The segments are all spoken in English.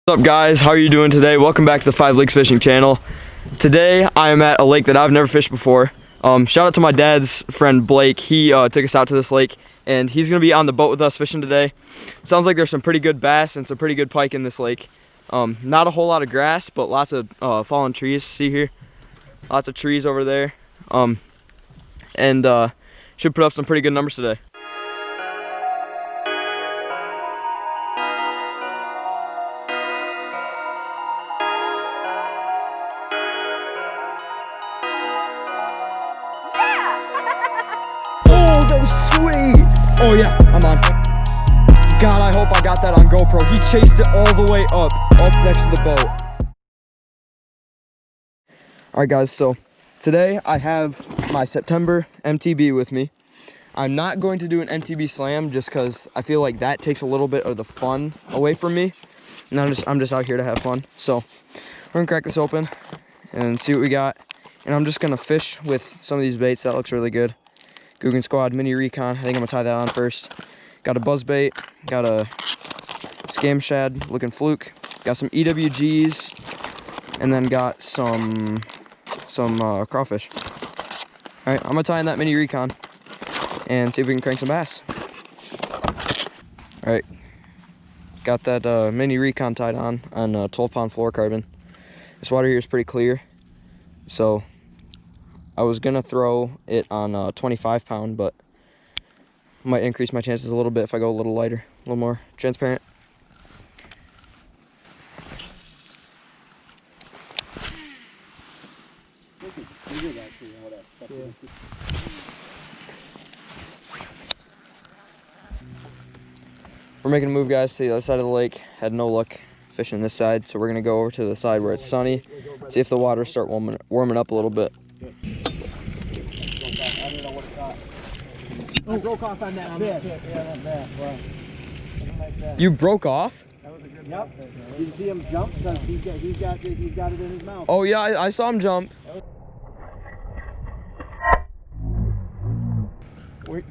What's up guys, how are you doing today? Welcome back to the 5 Lakes Fishing channel. Today I am at a lake that I've never fished before. Shout out to my dad's friend Blake. He took us out to this lake and he's gonna be on the boat with us fishing today. Sounds like there's some pretty good bass and some pretty good pike in this lake. Not a whole lot of grass, but lots of fallen trees. See here? Lots of trees over there. Should put up some pretty good numbers today. Sweet! Oh yeah, I'm on. God, I hope I got that on GoPro. He chased it all the way up next to the boat. Alright guys, so today I have my September MTB with me. I'm not going to do an MTB slam just because I feel like that takes a little bit of the fun away from me. And I'm just out here to have fun. So we're gonna crack this open and see what we got. And I'm just gonna fish with some of these baits. That looks really good. Guggen Squad Mini Recon. I think I'm gonna tie that on first. Got a buzzbait, got a scam shad looking fluke, got some EWGs, and then got some crawfish. All right, I'm gonna tie in that Mini Recon and see if we can crank some bass. All right, got that Mini Recon tied on 12-pound fluorocarbon. This water here is pretty clear, so I was gonna throw it on 25-pound, but might increase my chances a little bit if I go a little lighter, a little more transparent. We're making a move, guys, to the other side of the lake. Had no luck fishing this side, so we're gonna go over to the side where it's sunny, see if the water start warming up a little bit. I broke off on that fish. Yeah, that. Well, like that. You broke off? That was a good yep. Fish, did you see him jump? Because he's got it in his mouth. Oh yeah, I saw him jump.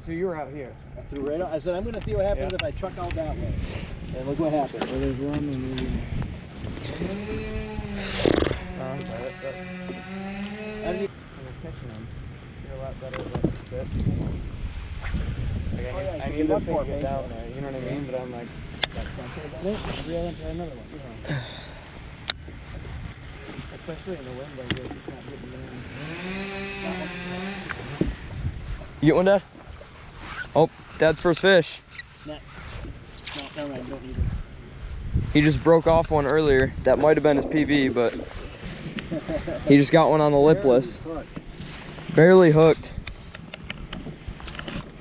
So you were out here. I threw right out. I said I'm going to see what happens if I truck out that way. And look what happened. Well, there's one and then... I was catching him. You're a lot better than this. Like I need to get down there, you know what I mean? But I'm like, reel into another one. Especially in the wind like this, it's not getting in. You get one, Dad? Oh, Dad's first fish. Next. No, never mind, don't need it. He just broke off one earlier. That might have been his PB, but he just got one on the lipless. Barely hooked.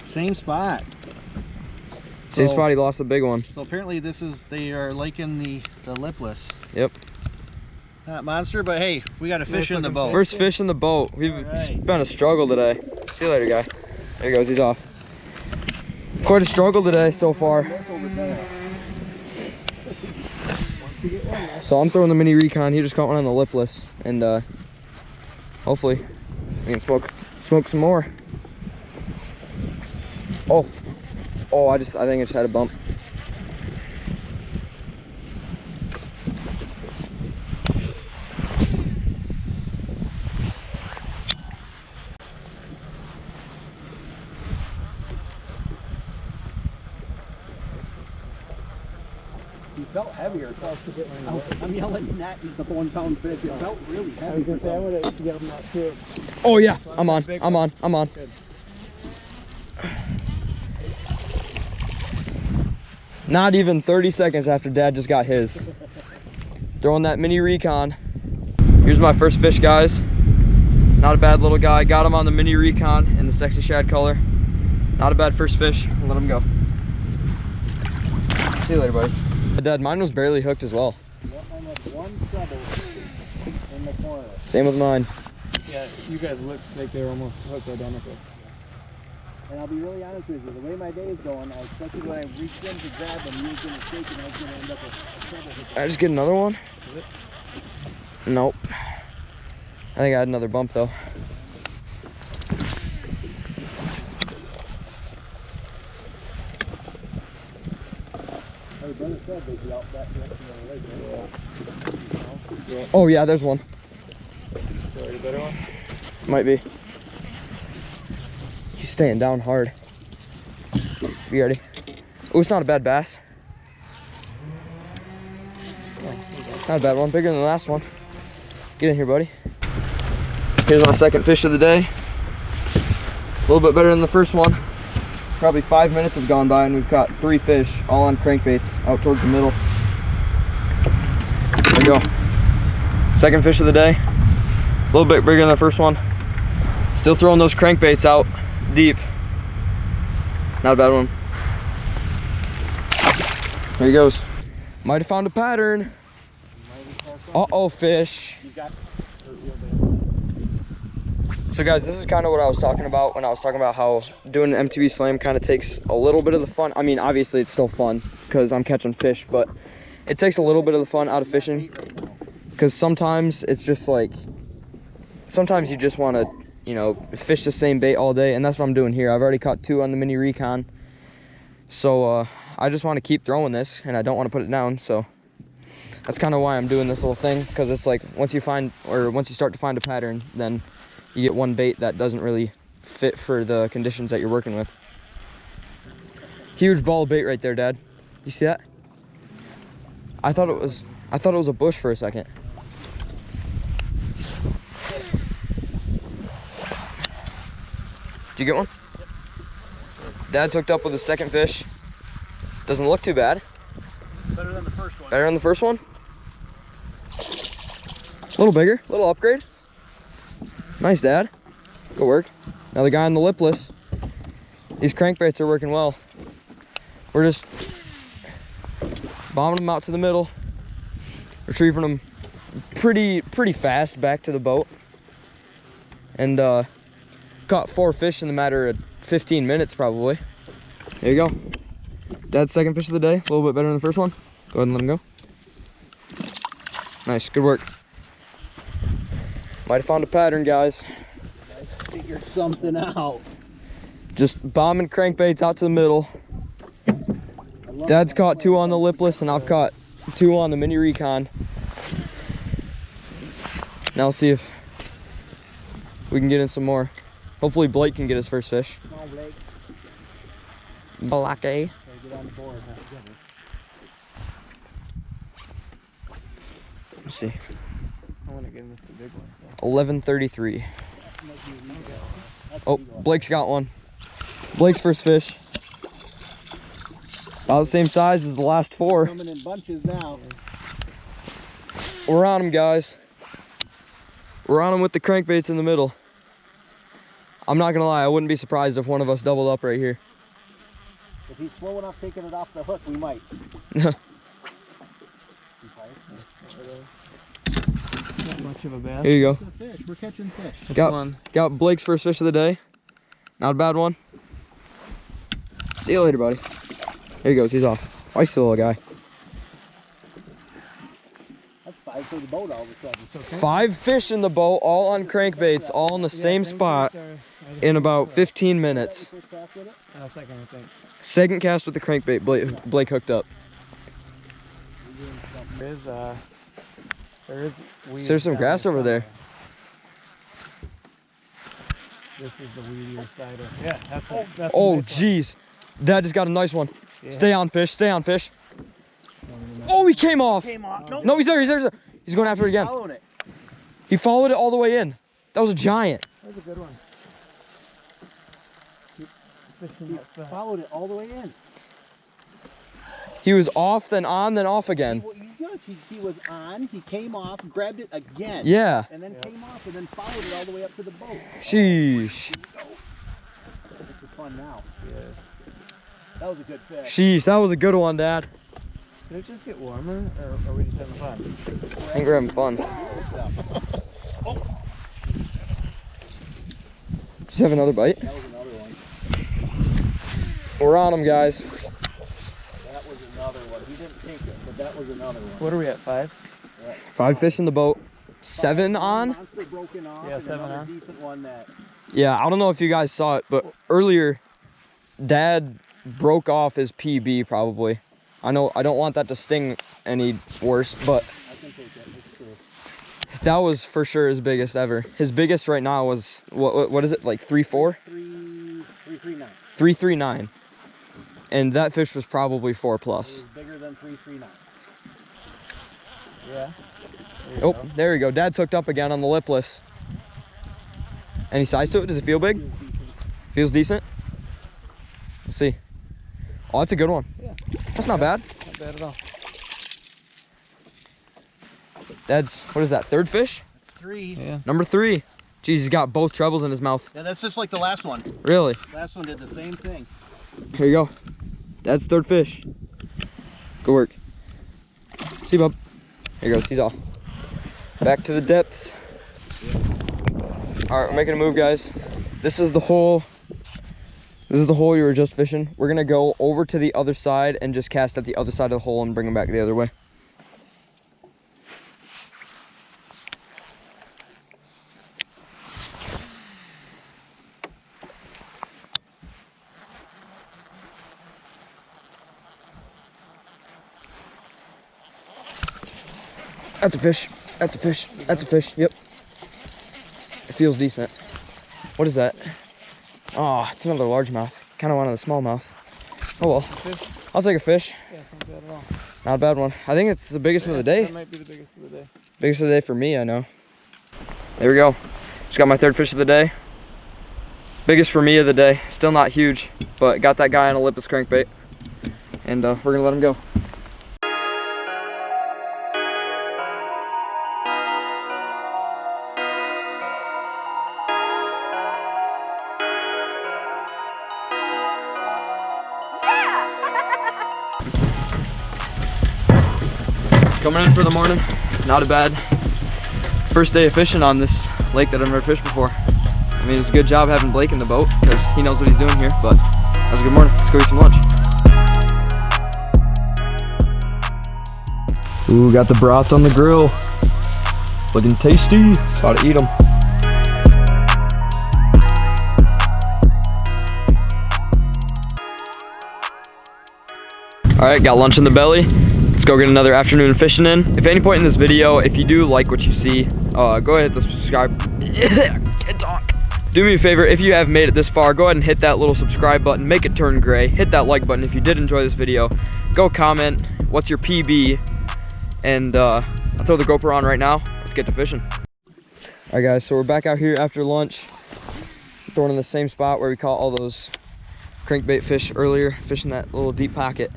Same spot. Same spot, he lost a big one. So apparently they are liking the lipless. Yep. Not monster, but hey, we got a fish in the boat. First fish in the boat. It's been a struggle today. See you later, guy. There he goes, he's off. Quite a struggle today so far. So I'm throwing the Mini Recon. He just caught one on the lipless, and hopefully we can smoke some more. Oh, I think I just had a bump. He felt heavier. I'm yelling that he's a 1-pound fish. It felt really heavy. I was going to say, I would have given him that too. Oh yeah, I'm on. Good. Not even 30 seconds after Dad just got his. Throwing that Mini Recon. Here's my first fish, guys. Not a bad little guy. Got him on the Mini Recon in the sexy shad color. Not a bad first fish. I'll let him go. See you later, buddy. Dad, mine was barely hooked as well. Yep, I had one treble in the corner. Same with mine. Yeah, you guys look like they're almost hooked identical. And I'll be really honest with you, the way my day is going, I expected when I reached in to grab them, you were going to shake and I was going to end up with a treble. I just get another one? Nope. I think I had another bump though. Our brother said they'd be out that direction of the lake. Oh yeah, there's one. Sorry, a better one? Might be. He's staying down hard. You ready? Oh, it's not a bad bass. Not a bad one, bigger than the last one. Get in here, buddy. Here's my second fish of the day. A little bit better than the first one. Probably 5 minutes have gone by and we've caught 3 fish, all on crankbaits, out towards the middle. There we go. Second fish of the day. A little bit bigger than the first one. Still throwing those crankbaits out deep. Not a bad one. There he goes. Might have found a pattern. Uh-oh, fish. So guys, this is kind of what I was talking about when I was talking about how doing an MTB slam kind of takes a little bit of the fun. I mean, obviously it's still fun because I'm catching fish, but it takes a little bit of the fun out of fishing because sometimes it's just like, sometimes you just want to, you know, fish the same bait all day, and that's what I'm doing here. I've already caught 2 on the mini recon, so I just want to keep throwing this and I don't want to put it down. So that's kind of why I'm doing this little thing, because it's like once you start to find a pattern, then you get one bait that doesn't really fit for the conditions that you're working with. Huge ball of bait right there, Dad. You see that? I thought it was a bush for a second. Did you get one? Yep. Dad's hooked up with a second fish. Doesn't look too bad. Better than the first one. Better than the first one? A little bigger, a little upgrade. Nice, Dad. Good work. Now the guy on the lipless. These crankbaits are working well. We're just bombing them out to the middle, retrieving them pretty fast back to the boat, and caught 4 fish in the matter of 15 minutes probably. There you go. Dad's second fish of the day. A little bit better than the first one. Go ahead and let him go. Nice, good work. Might have found a pattern, guys. Figure something out. Just bombing crankbaits out to the middle. Dad's caught 2 on the lipless and I've caught 2 on the mini recon. Now let's see if we can get in some more. Hopefully Blake can get his first fish. Come on, Blake. Blake. Get on the board. Let's see. I want to get him the big one. 11:33. Oh, Blake's got one. Blake's first fish. About the same size as the last 4. Coming in bunches now. We're on them, guys. We're on them with the crankbaits in the middle. I'm not gonna lie, I wouldn't be surprised if one of us doubled up right here. If he's slow enough taking it off the hook, we might. Not much of a bass. Here you go. Fish. We're catching fish. Got Blake's first fish of the day. Not a bad one. See you later, buddy. There he goes. He's off. Nice little guy. That's 5 for the boat all of a sudden. So 5 fish in the boat, all on crankbaits, all in the same spot in about 15 minutes. Second, I think. Second cast with the crankbait Blake hooked up. There's some grass over there. This is the weedier side of it. Yeah, that's Oh, jeez. Dad just got a nice one. Yeah. Stay on fish, stay on fish. Oh, he came off. Nope. No, he's there, he's there. He's going after it again. He followed it all the way in. That was a giant. That was a good one. He followed it all the way in. He was off, then on, then off again. He was on, he came off, grabbed it again. Yeah. And then came off and then followed it all the way up to the boat. Sheesh. This is fun now. Yeah. That was a good fish. Sheesh, that was a good one, Dad. Did it just get warmer, or are we just having fun? I think we're having fun. Just have another bite? That was another one. We're on them, guys. That was another one. He didn't take it, but that was another one. What are we at, 5? Yeah. 5 fish in the boat. 7 on? Monster broken off, yeah, 7 on. Decent one that... Yeah, I don't know if you guys saw it, but earlier, Dad broke off his PB probably. I know I don't want that to sting any worse, but I can take that. That's true. that was for sure his biggest ever. His biggest right now was, what is it, like 3.4? 339. 339. And that fish was probably 4+. It was bigger than 339. Yeah. Oh, there you go. Dad's hooked up again on the lipless. Any size to it? Does it feel big? Feels decent? Let's see. Oh, that's a good one. Yeah. That's not bad. Not bad at all. Dad's, what is that, third fish? That's 3. Yeah. Number 3. Jeez, he's got both trebles in his mouth. Yeah, that's just like the last one. Really? Last one did the same thing. Here you go. Dad's third fish. Good work. See, bub. Here he goes. He's off. Back to the depths. All right, we're making a move, guys. This is the hole. This is the hole you were just fishing. We're gonna go over to the other side and just cast at the other side of the hole and bring them back the other way. That's a fish. That's a fish. That's a fish. Yep. It feels decent. What is that? Oh, it's another largemouth. Kind of wanted a smallmouth. Oh well. I'll take a fish. Yeah, it's not bad at all. Not a bad one. I think it's the biggest one of the day. That might be the biggest of the day. Biggest of the day for me, I know. There we go. Just got my third fish of the day. Biggest for me of the day. Still not huge, but got that guy on a lipless crankbait. And we're gonna let him go. Coming in for the morning, not a bad first day of fishing on this lake that I've never fished before. I mean, it's a good job having Blake in the boat because he knows what he's doing here, but that was a good morning. Let's go eat some lunch. Ooh, got the brats on the grill. Looking tasty. About to eat them. All right, got lunch in the belly. Let's go get another afternoon fishing in. If at any point in this video, if you do like what you see, go ahead and hit the subscribe. Can't talk. Do me a favor, if you have made it this far, go ahead and hit that little subscribe button, make it turn gray, hit that like button if you did enjoy this video. Go comment, what's your PB? And I'll throw the GoPro on right now. Let's get to fishing. All right guys, so we're back out here after lunch, throwing in the same spot where we caught all those crankbait fish earlier, fishing that little deep pocket.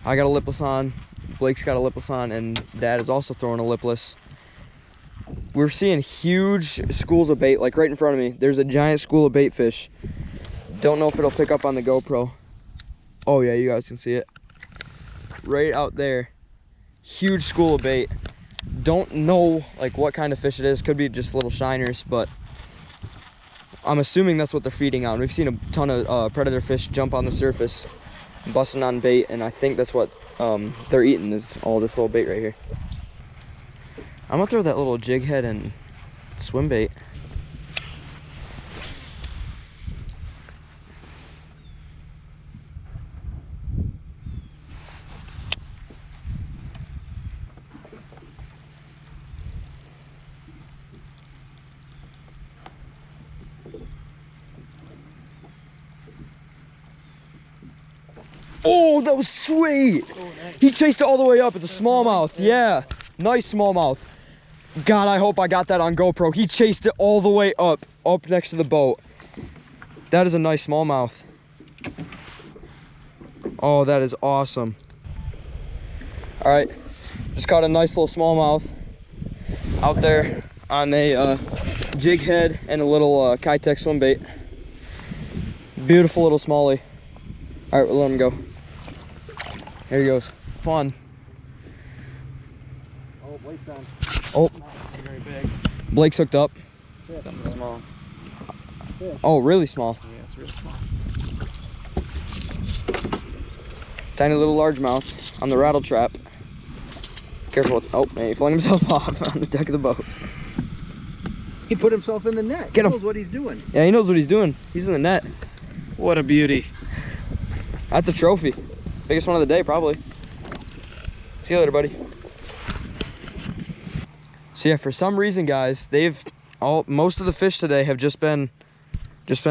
I got a lipless on, Blake's got a lipless on, and Dad is also throwing a lipless. We're seeing huge schools of bait, like right in front of me. There's a giant school of bait fish. Don't know if it'll pick up on the GoPro. Oh yeah, you guys can see it. Right out there. Huge school of bait. Don't know like what kind of fish it is. Could be just little shiners, but I'm assuming that's what they're feeding on. We've seen a ton of predator fish jump on the surface, busting on bait, and I think that's what they're eating is all this little bait right here. I'm gonna throw that little jig head and swim bait. Oh, that was sweet. Oh, nice. He chased it all the way up. It's a smallmouth. Yeah, nice smallmouth. God, I hope I got that on GoPro. He chased it all the way up next to the boat. That is a nice smallmouth. Oh, that is awesome. All right, just caught a nice little smallmouth out there on a jig head and a little Kitech swim bait. Beautiful little smallie. All right, we'll let him go. Here he goes. Fun. Oh, Blake's on. Oh. Very big. Blake's hooked up. Something small. Fish. Oh, really small. Yeah, it's real small. Tiny little largemouth on the rattle trap. Careful. Oh, man, he flung himself off on the deck of the boat. He put himself in the net. Get him. He knows what he's doing. Yeah, he knows what he's doing. He's in the net. What a beauty. That's a trophy. Biggest one of the day, probably. See you later, buddy. So yeah, for some reason, guys, most of the fish today have just been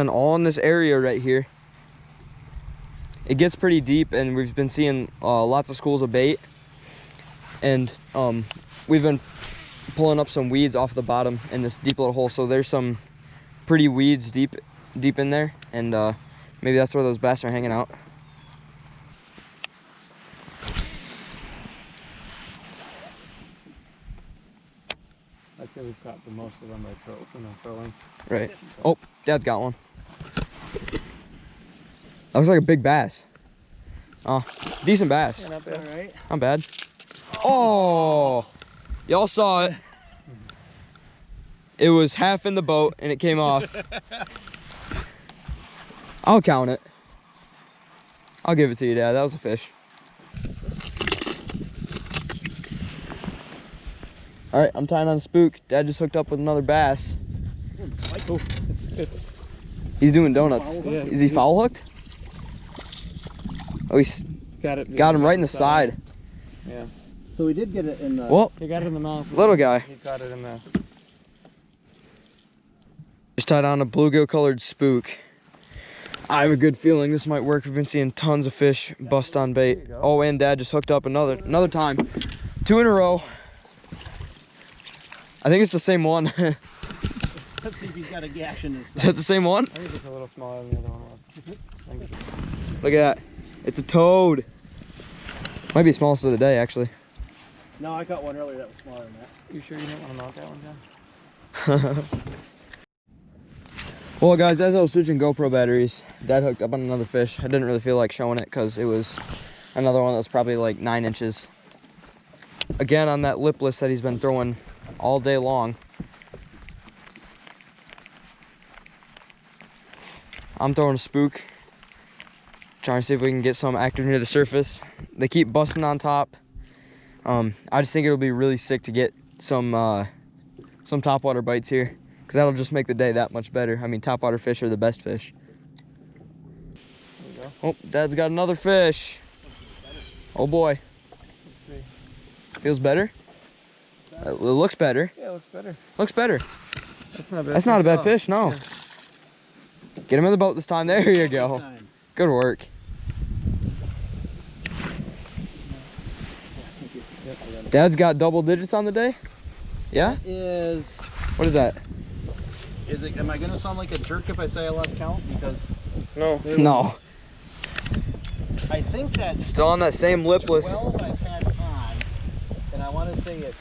all in this area right here. It gets pretty deep, and we've been seeing lots of schools of bait, and we've been pulling up some weeds off the bottom in this deep little hole. So there's some pretty weeds deep in there, and maybe that's where those bass are hanging out. I'd say we've caught the most of them by throwing. Right. Oh, Dad's got one. That looks like a big bass. Oh, decent bass. Yeah, not bad, right? Not bad. Oh, y'all saw it. It was half in the boat and it came off. I'll count it. I'll give it to you, Dad. That was a fish. All right, I'm tying on a spook. Dad just hooked up with another bass. Oh, He's doing donuts. Yeah. Is he foul hooked? Oh, he's got him right in the side. Yeah. So we did get it in the... Well, he got it in the mouth. Little guy. He got it in the... Just tied on a bluegill colored spook. I have a good feeling this might work. We've been seeing tons of fish bust on bait. Oh, and Dad just hooked up another time. 2 in a row. I think it's the same one. Let's see if he's got a gash in his side. Is that the same one? I think it's a little smaller than the other one was. Look at that. It's a toad. Might be the smallest of the day, actually. No, I caught one earlier that was smaller than that. You sure you didn't want to mount that one down? Well, guys, as I was switching GoPro batteries, Dad hooked up on another fish. I didn't really feel like showing it because it was another one that was probably like 9 inches. Again, on that lipless that he's been throwing all day long. I'm throwing a spook, trying to see if we can get some active near the surface. They keep busting on top. I just think it'll be really sick to get some topwater bites here, because that'll just make the day that much better. I mean, topwater fish are the best fish. There you go. Oh, Dad's got another fish. Oh boy. Feels better? It looks better. Yeah, it looks better. Looks better. That's not a bad fish, no. Yeah. Get him in the boat this time. There you go. Good work. Dad's got double digits on the day? Yeah? What is that? Am I gonna sound like a jerk if I say I lost count? Because No. I think that's Still on that same lipless. 12 I've had on, and I want to say it's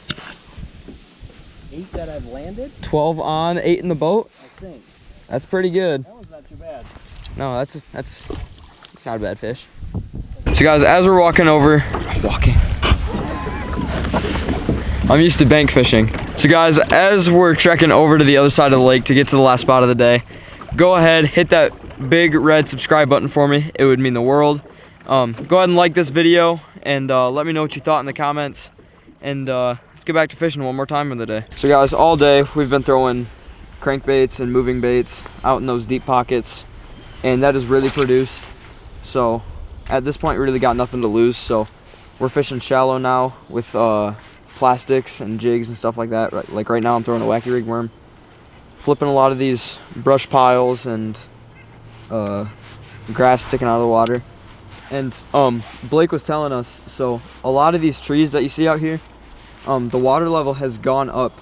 8 that I've landed. 12 on, 8 in the boat? I think. That's pretty good. That one's not too bad. No, that's not a bad fish. So guys, as we're walking, I'm used to bank fishing. So guys, as we're trekking over to the other side of the lake to get to the last spot of the day, go ahead, hit that big red subscribe button for me. It would mean the world. Go ahead and like this video, and let me know what you thought in the comments. And let's get back to fishing one more time of the day. So guys, all day we've been throwing crankbaits and moving baits out in those deep pockets, and that has really produced. So at this point we really got nothing to lose, so we're fishing shallow now with plastics and jigs and stuff like that. Like right now I'm throwing a wacky rig worm, flipping a lot of these brush piles and grass sticking out of the water. And Blake was telling us, so a lot of these trees that you see out here, the water level has gone up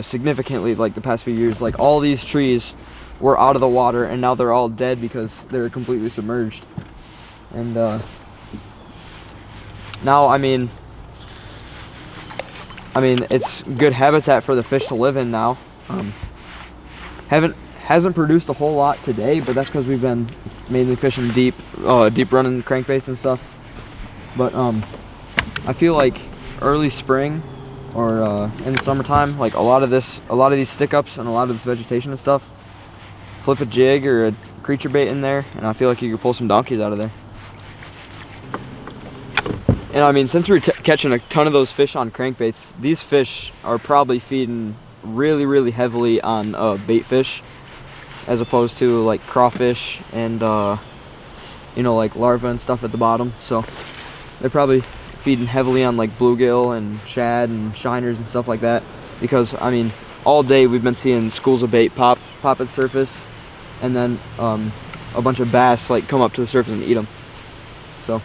significantly like the past few years. Like all these trees were out of the water and now they're all dead because they're completely submerged. And now I mean it's good habitat for the fish to live in now. Hasn't produced a whole lot today, but that's because we've been mainly fishing deep running crankbaits and stuff. But I feel like early spring or in the summertime, like a lot of these stick ups and a lot of this vegetation and stuff, flip a jig or a creature bait in there, and I feel like you could pull some donkeys out of there. And I mean, since we're catching a ton of those fish on crankbaits, these fish are probably feeding really heavily on bait fish, as opposed to like crawfish and you know, like larvae and stuff at the bottom. So they're probably feeding heavily on like bluegill and shad and shiners and stuff like that, because I mean, all day we've been seeing schools of bait pop at the surface, and then a bunch of bass like come up to the surface and eat them. So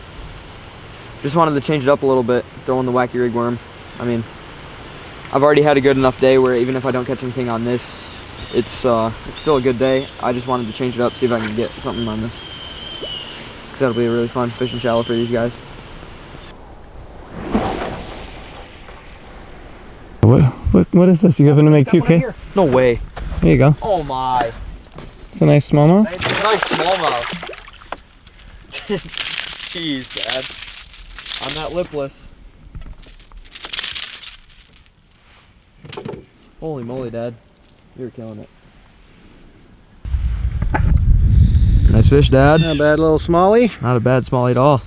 just wanted to change it up a little bit, throw in the wacky rig worm. I mean, I've already had a good enough day where even if I don't catch anything on this, it's still a good day. I just wanted to change it up, see if I can get something on this. That'll be a really fun fishing shallow for these guys. What is this? You having to make 2K? No way. There you go. Oh my. It's a nice smallmouth. Nice smallmouth. Jeez, Dad. I'm not lipless. Holy moly, Dad. You're killing it. Nice fish, Dad. Not a bad little smallie. Not a bad smallie at all.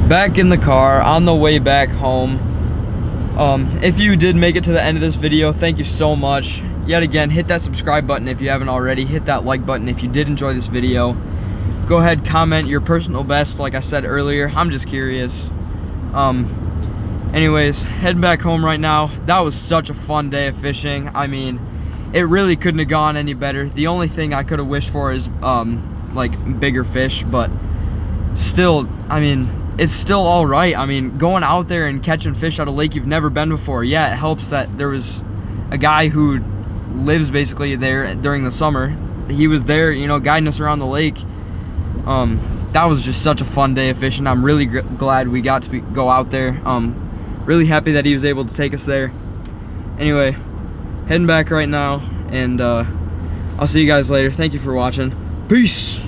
Back in the car, on the way back home. If you did make it to the end of this video, thank you so much. Yet again, hit that subscribe button if you haven't already. Hit that like button if you did enjoy this video. Go ahead, comment your personal best, like I said earlier. I'm just curious. Anyways, heading back home right now. That was such a fun day of fishing. I mean, it really couldn't have gone any better. The only thing I could have wished for is like bigger fish, but still, I mean, it's still all right. I mean, going out there and catching fish out of a lake you've never been before, yeah, it helps that there was a guy who lives basically there during the summer. He was there, you know, guiding us around the lake. That was just such a fun day of fishing. I'm really glad we got to go out there. Really happy that he was able to take us there. Anyway, heading back right now, and I'll see you guys later. Thank you for watching. Peace.